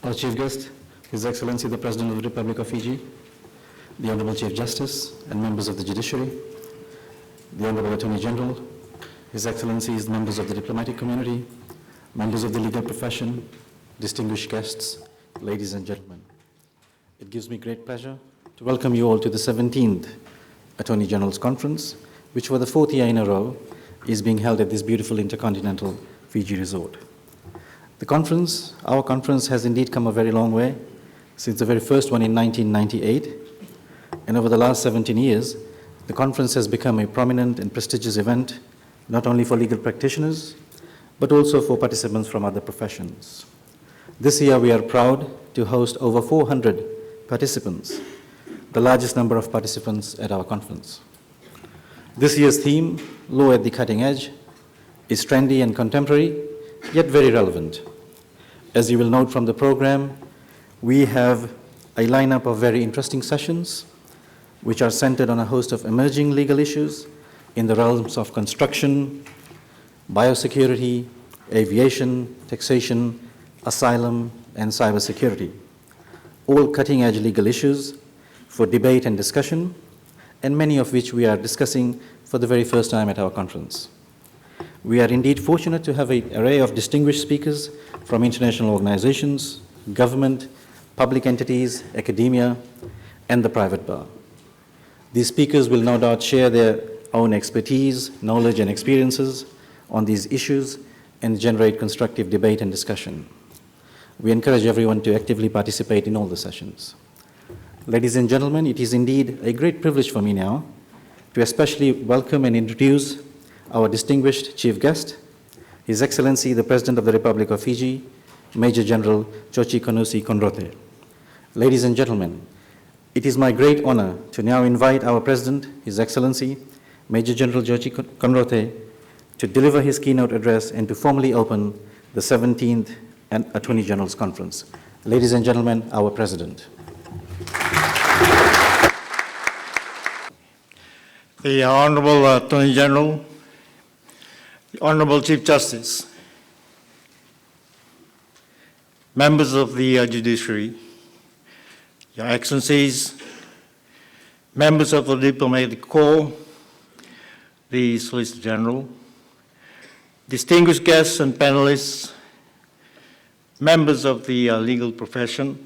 Our Chief Guest, His Excellency the President of the Republic of Fiji, the Honorable Chief Justice and members of the Judiciary, the Honorable Attorney General, His Excellencies, members of the diplomatic community, members of the legal profession, distinguished guests, ladies and gentlemen. It gives me great pleasure to welcome you all to the 17th Attorney General's Conference, which for the 4th year in a row is being held at this beautiful intercontinental Fiji resort. Our conference has indeed come a very long way since the very first one in 1998, and over the last 17 years, the conference has become a prominent and prestigious event, not only for legal practitioners, but also for participants from other professions. This year, we are proud to host over 400 participants, the largest number of participants at our conference. This year's theme, Law at the Cutting Edge, is trendy and contemporary, yet very relevant. As you will note from the program, we have a lineup of very interesting sessions, which are centered on a host of emerging legal issues in the realms of construction, biosecurity, aviation, taxation, asylum, and cybersecurity. All cutting-edge legal issues for debate and discussion, and many of which we are discussing for the very first time at our conference. We are indeed fortunate to have an array of distinguished speakers from international organizations, government, public entities, academia, and the private bar. These speakers will no doubt share their own expertise, knowledge, and experiences on these issues and generate constructive debate and discussion. We encourage everyone to actively participate in all the sessions. Ladies and gentlemen, it is indeed a great privilege for me now to especially welcome and introduce our distinguished Chief Guest, His Excellency the President of the Republic of Fiji, Major-General Jioji Konrote. Ladies and gentlemen, it is my great honor to now invite our President, His Excellency Major-General Jioji Konrote, to deliver his keynote address and to formally open the 17th Attorney General's Conference. Ladies and gentlemen, our President. The Honorable Attorney General, the Honorable Chief Justice, members of the Judiciary, Your Excellencies, members of the Diplomatic Corps, the Solicitor General, distinguished guests and panelists, members of the legal profession,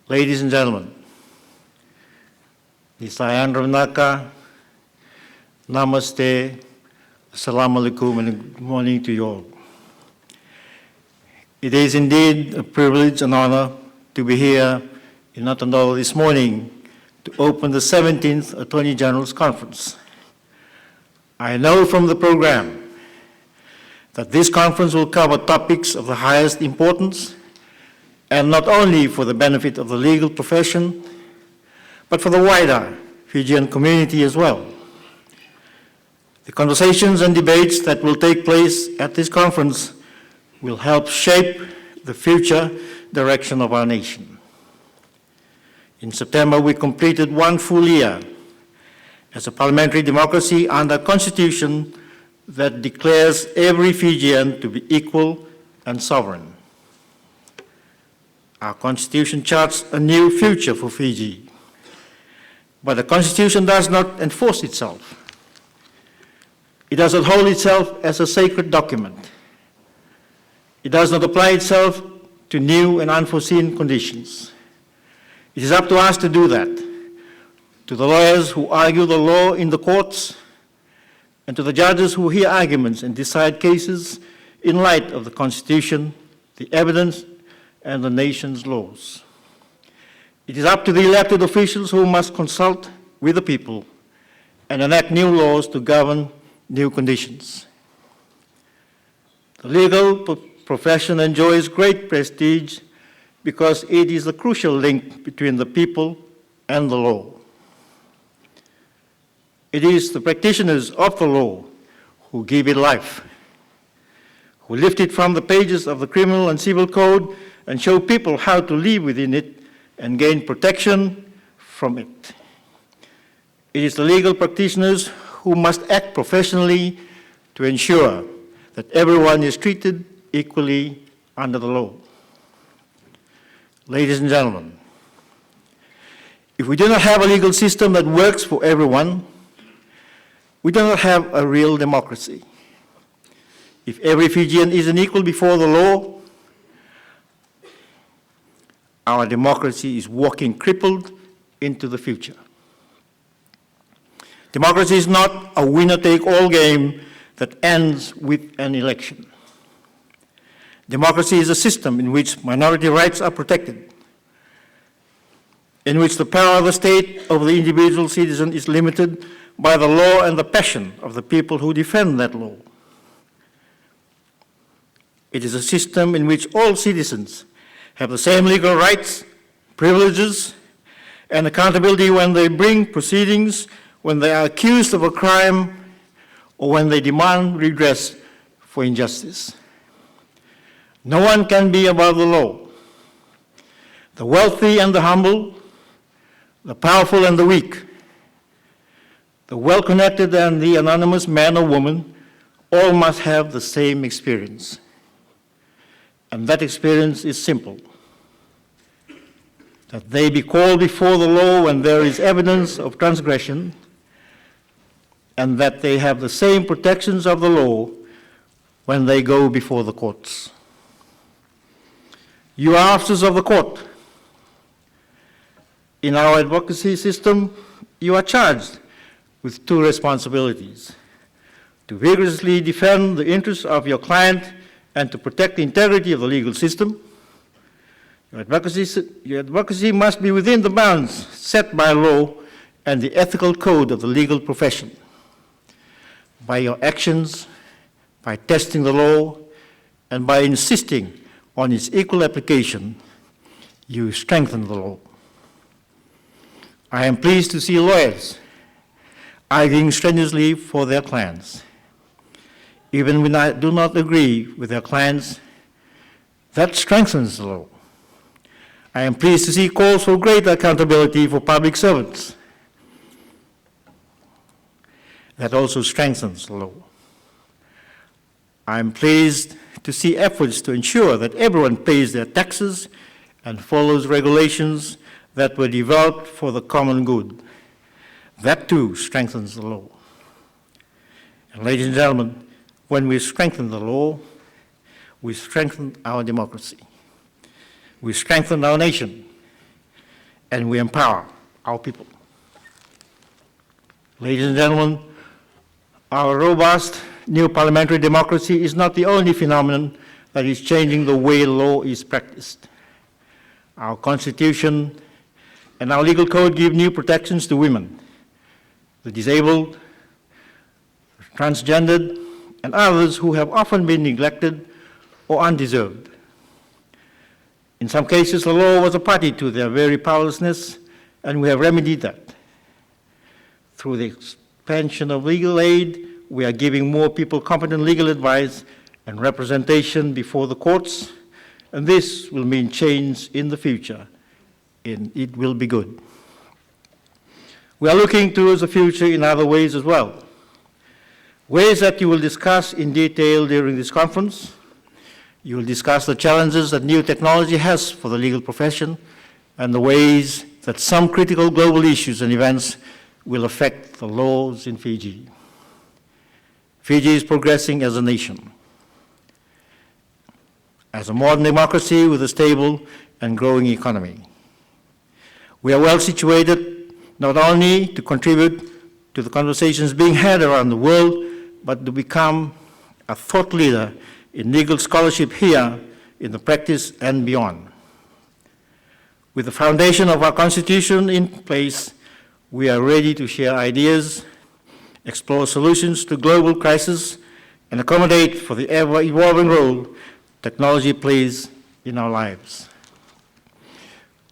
ladies and gentlemen, Nisayan Ravnaka, Namaste, Assalamu alaikum, and good morning to you all. It is indeed a privilege and honor to be here in Natadola this morning to open the 17th Attorney General's Conference. I know from the program that this conference will cover topics of the highest importance, and not only for the benefit of the legal profession, but for the wider Fijian community as well. The conversations and debates that will take place at this conference will help shape the future direction of our nation. In September, we completed 1 full year as a parliamentary democracy under a constitution that declares every Fijian to be equal and sovereign. Our constitution charts a new future for Fiji, but the constitution does not enforce itself. It does not hold itself as a sacred document. It does not apply itself to new and unforeseen conditions. It is up to us to do that, to the lawyers who argue the law in the courts, and to the judges who hear arguments and decide cases in light of the Constitution, the evidence, and the nation's laws. It is up to the elected officials who must consult with the people and enact new laws to govern new conditions. The legal profession enjoys great prestige because it is the crucial link between the people and the law. It is the practitioners of the law who give it life, who lift it from the pages of the criminal and civil code and show people how to live within it and gain protection from it. It is the legal practitioners who must act professionally to ensure that everyone is treated equally under the law. Ladies and gentlemen, if we do not have a legal system that works for everyone, we do not have a real democracy. If every Fijian is equal before the law, our democracy is walking crippled into the future. Democracy is not a winner-take-all game that ends with an election. Democracy is a system in which minority rights are protected, in which the power of the state over the individual citizen is limited by the law and the passion of the people who defend that law. It is a system in which all citizens have the same legal rights, privileges, and accountability when they bring proceedings, when they are accused of a crime, or when they demand redress for injustice. No one can be above the law. The wealthy and the humble, the powerful and the weak, the well-connected and the anonymous man or woman, all must have the same experience. And that experience is simple: that they be called before the law when there is evidence of transgression, and that they have the same protections of the law when they go before the courts. You are officers of the court. In our advocacy system, you are charged with two responsibilities: to vigorously defend the interests of your client and to protect the integrity of the legal system. Your advocacy must be within the bounds set by law and the ethical code of the legal profession. By your actions, by testing the law, and by insisting on its equal application, you strengthen the law. I am pleased to see lawyers arguing strenuously for their clients. Even when I do not agree with their clients, that strengthens the law. I am pleased to see calls for greater accountability for public servants. That also strengthens the law. I am pleased to see efforts to ensure that everyone pays their taxes and follows regulations that were developed for the common good. That too strengthens the law. And ladies and gentlemen, when we strengthen the law, we strengthen our democracy. We strengthen our nation, and we empower our people. Ladies and gentlemen, our robust new parliamentary democracy is not the only phenomenon that is changing the way law is practiced. Our Constitution and our legal code give new protections to women, the disabled, transgendered, and others who have often been neglected or undeserved. In some cases, the law was a party to their very powerlessness, and we have remedied that. Through the expansion of legal aid, we are giving more people competent legal advice and representation before the courts, and this will mean change in the future, and it will be good. We are looking towards the future in other ways as well, ways that you will discuss in detail during this conference. You will discuss the challenges that new technology has for the legal profession and the ways that some critical global issues and events will affect the laws in Fiji. Fiji is progressing as a nation, as a modern democracy with a stable and growing economy. We are well situated not only to contribute to the conversations being had around the world, but to become a thought leader in legal scholarship here, in the practice and beyond. With the foundation of our Constitution in place, we are ready to share ideas, explore solutions to global crises, and accommodate for the ever-evolving role technology plays in our lives.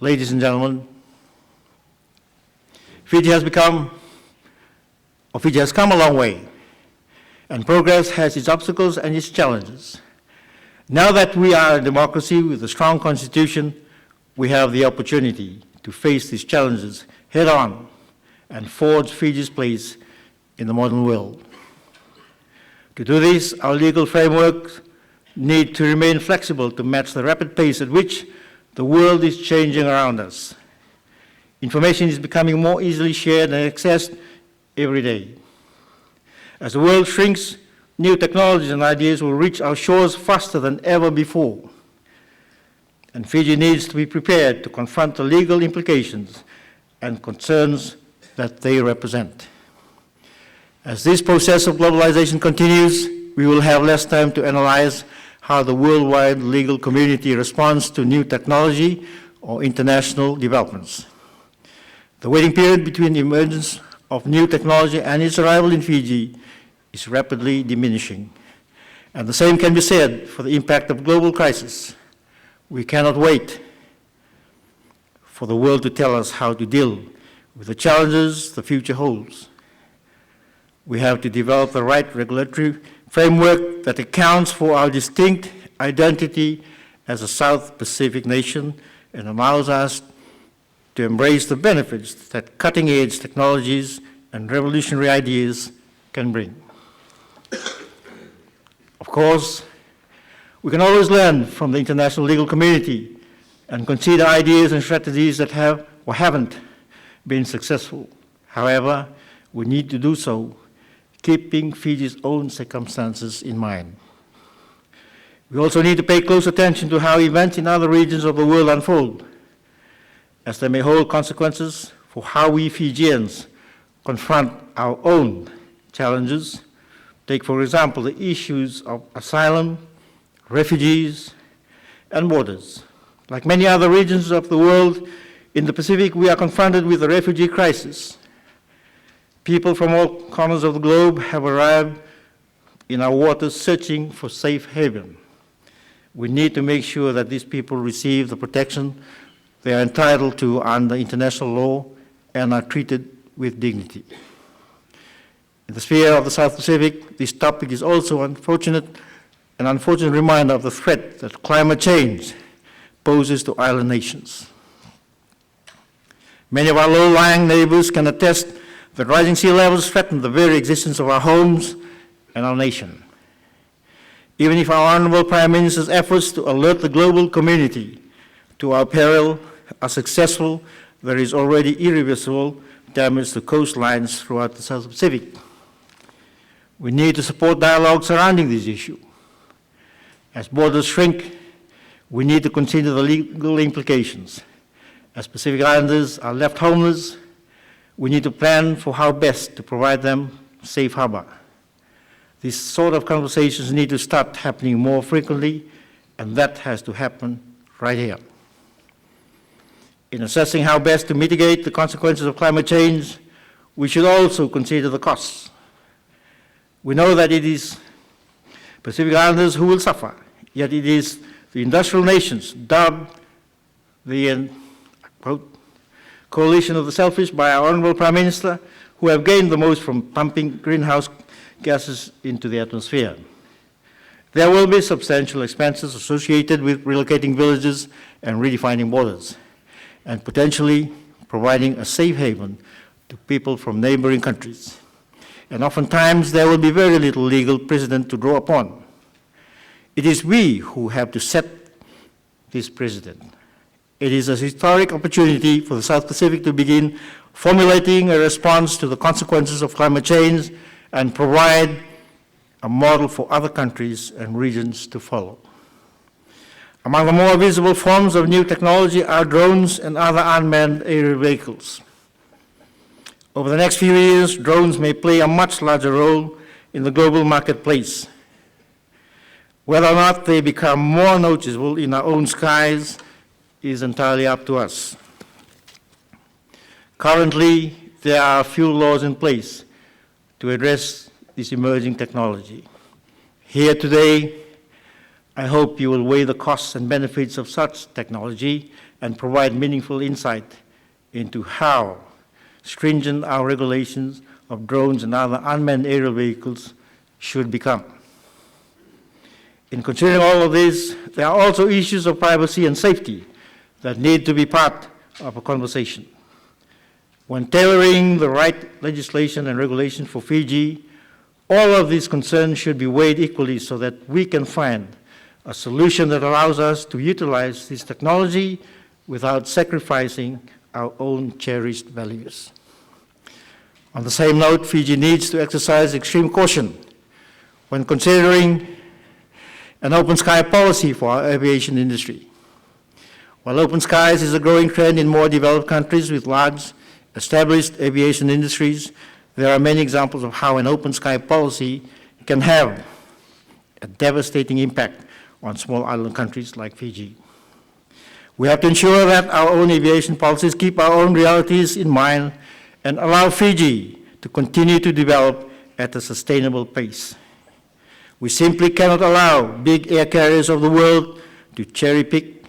Ladies and gentlemen, Fiji has come a long way, and progress has its obstacles and its challenges. Now that we are a democracy with a strong constitution, we have the opportunity to face these challenges head-on and forge Fiji's place in the modern world. To do this, our legal frameworks need to remain flexible to match the rapid pace at which The world is changing around us. Information is becoming more easily shared and accessed every day. As the world shrinks, new technologies and ideas will reach our shores faster than ever before. And Fiji needs to be prepared to confront the legal implications and concerns that they represent. As this process of globalization continues, we will have less time to analyze how the worldwide legal community responds to new technology or international developments. The waiting period between the emergence of new technology and its arrival in Fiji is rapidly diminishing. And the same can be said for the impact of global crisis. We cannot wait for the world to tell us how to deal with the challenges the future holds. We have to develop the right regulatory framework that accounts for our distinct identity as a South Pacific nation and allows us to embrace the benefits that cutting-edge technologies and revolutionary ideas can bring. Of course, we can always learn from the international legal community and consider ideas and strategies that have or haven't been successful. However, we need to do so keeping Fiji's own circumstances in mind. We also need to pay close attention to how events in other regions of the world unfold, as they may hold consequences for how we Fijians confront our own challenges. Take, for example, the issues of asylum, refugees, and borders. Like many other regions of the world, in the Pacific, we are confronted with the refugee crisis. People from all corners of the globe have arrived in our waters searching for safe haven. We need to make sure that these people receive the protection they are entitled to under international law and are treated with dignity. In the sphere of the South Pacific, this topic is also an unfortunate reminder of the threat that climate change poses to island nations. Many of our low-lying neighbors can attest that rising sea levels threaten the very existence of our homes and our nation. Even if our Honorable Prime Minister's efforts to alert the global community to our peril are successful, there is already irreversible damage to coastlines throughout the South Pacific. We need to support dialogue surrounding this issue. As borders shrink, we need to consider the legal implications. As Pacific Islanders are left homeless, we need to plan for how best to provide them safe harbor. These sort of conversations need to start happening more frequently, and that has to happen right here. In assessing how best to mitigate the consequences of climate change, we should also consider the costs. We know that it is Pacific Islanders who will suffer, yet it is the industrial nations, dubbed the, quote, coalition of the selfish by our Honourable Prime Minister, who have gained the most from pumping greenhouse gases into the atmosphere. There will be substantial expenses associated with relocating villages and redefining borders, and potentially providing a safe haven to people from neighboring countries. And oftentimes there will be very little legal precedent to draw upon. It is we who have to set this precedent. It is a historic opportunity for the South Pacific to begin formulating a response to the consequences of climate change and provide a model for other countries and regions to follow. Among the more visible forms of new technology are drones and other unmanned aerial vehicles. Over the next few years, drones may play a much larger role in the global marketplace. Whether or not they become more noticeable in our own skies is entirely up to us. Currently, there are few laws in place to address this emerging technology. Here today, I hope you will weigh the costs and benefits of such technology and provide meaningful insight into how stringent our regulations of drones and other unmanned aerial vehicles should become. In considering all of this, there are also issues of privacy and safety that need to be part of a conversation. When tailoring the right legislation and regulation for Fiji, all of these concerns should be weighed equally so that we can find a solution that allows us to utilize this technology without sacrificing our own cherished values. On the same note, Fiji needs to exercise extreme caution when considering an open sky policy for our aviation industry. While open skies is a growing trend in more developed countries with large established aviation industries, there are many examples of how an open sky policy can have a devastating impact on small island countries like Fiji. We have to ensure that our own aviation policies keep our own realities in mind and allow Fiji to continue to develop at a sustainable pace. We simply cannot allow big air carriers of the world to cherry-pick,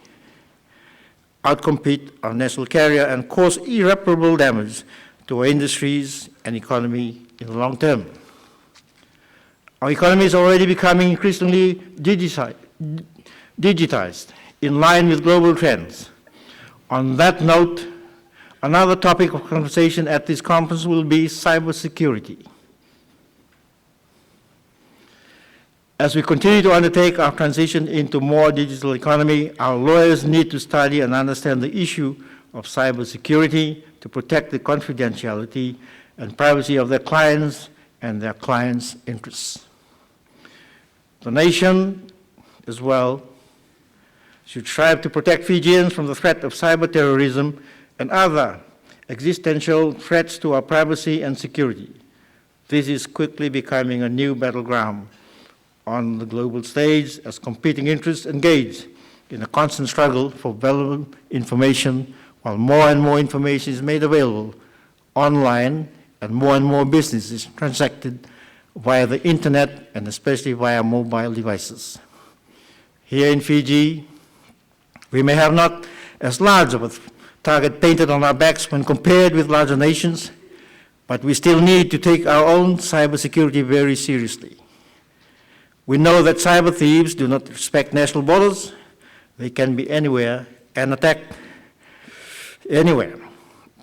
outcompete our national carrier and cause irreparable damage to our industries and economy in the long term. Our economy is already becoming increasingly digitized in line with global trends. On that note, another topic of conversation at this conference will be cybersecurity. As we continue to undertake our transition into more digital economy, our lawyers need to study and understand the issue of cybersecurity to protect the confidentiality and privacy of their clients and their clients' interests. The nation, as well, should strive to protect Fijians from the threat of cyber terrorism and other existential threats to our privacy and security. This is quickly becoming a new battleground on the global stage as competing interests engage in a constant struggle for valuable information, while more and more information is made available online and more business is transacted via the internet and especially via mobile devices. Here in Fiji, we may have not as large of a target painted on our backs when compared with larger nations, but we still need to take our own cybersecurity very seriously. We know that cyber thieves do not respect national borders. They can be anywhere and attack anywhere.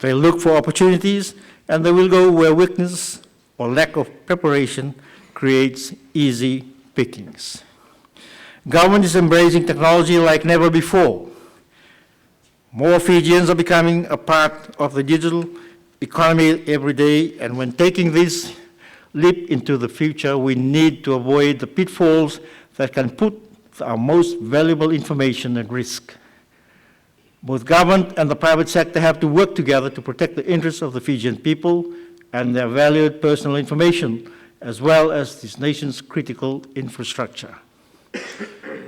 They look for opportunities and they will go where weakness or lack of preparation creates easy pickings. Government is embracing technology like never before. More Fijians are becoming a part of the digital economy every day, and when taking this leap into the future, we need to avoid the pitfalls that can put our most valuable information at risk. Both government and the private sector have to work together to protect the interests of the Fijian people and their valued personal information, as well as this nation's critical infrastructure.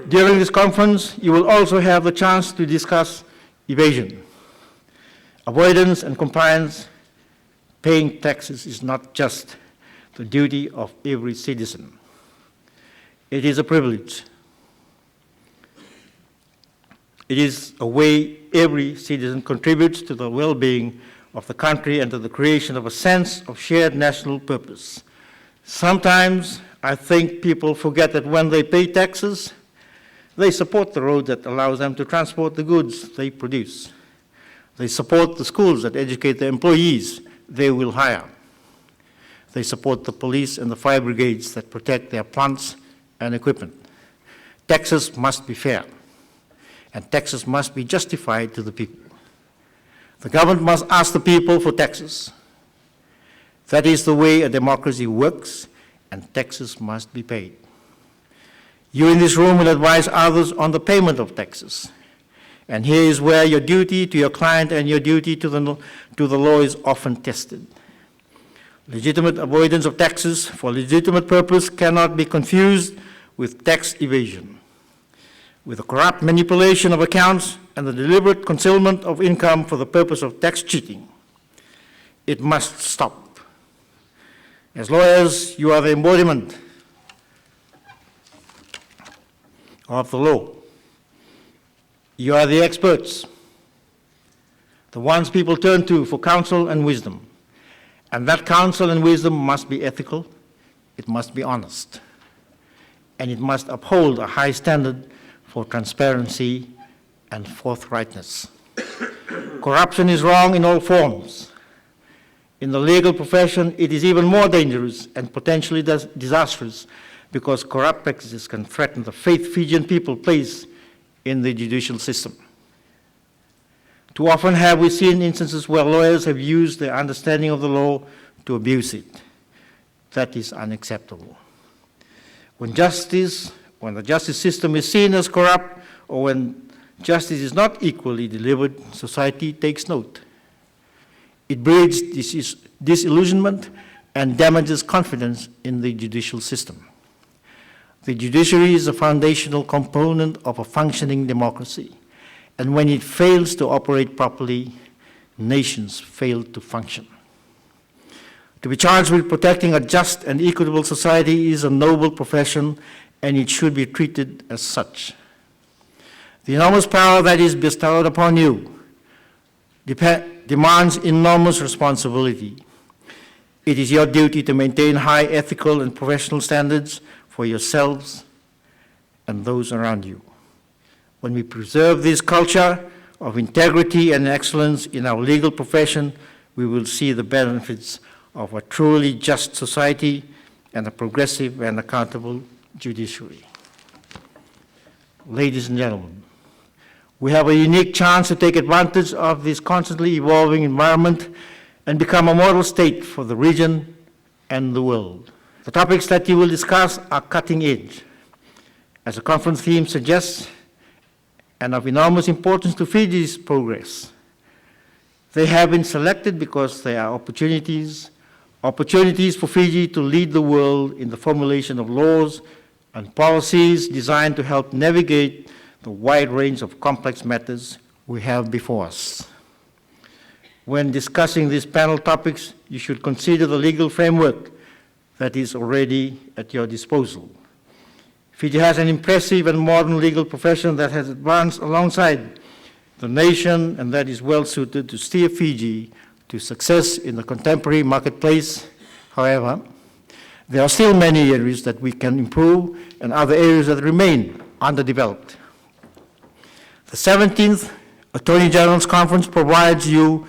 During this conference, you will also have the chance to discuss evasion, avoidance, and compliance. Paying taxes is not just the duty of every citizen. It is a privilege. It is a way every citizen contributes to the well-being of the country and to the creation of a sense of shared national purpose. Sometimes I think people forget that when they pay taxes, they support the road that allows them to transport the goods they produce. They support the schools that educate the employees they will hire. They support the police and the fire brigades that protect their plants and equipment. Taxes must be fair, and taxes must be justified to the people. The government must ask the people for taxes. That is the way a democracy works, and taxes must be paid. You in this room will advise others on the payment of taxes. And here is where your duty to your client and your duty to the law is often tested. Legitimate avoidance of taxes for legitimate purpose cannot be confused with tax evasion, with the corrupt manipulation of accounts and the deliberate concealment of income for the purpose of tax cheating. It must stop. As lawyers, you are the embodiment of the law. You are the experts, the ones people turn to for counsel and wisdom. And that counsel and wisdom must be ethical, it must be honest, and it must uphold a high standard for transparency and forthrightness. Corruption is wrong in all forms. In the legal profession, it is even more dangerous and potentially disastrous because corrupt practices can threaten the faith Fijian people place in the judicial system. Too often have we seen instances where lawyers have used their understanding of the law to abuse it. That is unacceptable. When the justice system is seen as corrupt, or when justice is not equally delivered, society takes note. It breeds disillusionment and damages confidence in the judicial system. The judiciary is a foundational component of a functioning democracy, and when it fails to operate properly, nations fail to function. To be charged with protecting a just and equitable society is a noble profession, and it should be treated as such. The enormous power that is bestowed upon you demands enormous responsibility. It is your duty to maintain high ethical and professional standards for yourselves and those around you. When we preserve this culture of integrity and excellence in our legal profession, we will see the benefits of a truly just society and a progressive and accountable judiciary. Ladies and gentlemen, we have a unique chance to take advantage of this constantly evolving environment and become a model state for the region and the world. The topics that you will discuss are cutting edge, as the conference theme suggests, and of enormous importance to Fiji's progress. They have been selected because they are opportunities for Fiji to lead the world in the formulation of laws and policies designed to help navigate the wide range of complex matters we have before us. When discussing these panel topics, you should consider the legal framework that is already at your disposal. Fiji has an impressive and modern legal profession that has advanced alongside the nation and that is well suited to steer Fiji to success in the contemporary marketplace. However, there are still many areas that we can improve and other areas that remain underdeveloped. The 17th Attorney General's Conference provides you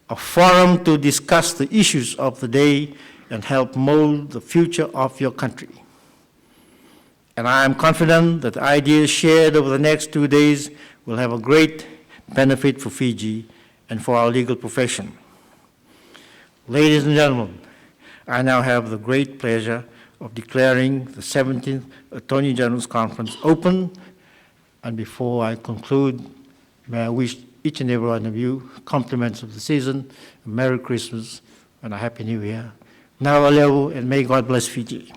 a forum to discuss the issues of the day and help mold the future of your country. And I am confident that the ideas shared over the next 2 days will have a great benefit for Fiji and for our legal profession. Ladies and gentlemen, I now have the great pleasure of declaring the 17th Attorney General's Conference open. And before I conclude, may I wish each and every one of you compliments of the season, a Merry Christmas, and a Happy New Year. Now, and may God bless Fiji.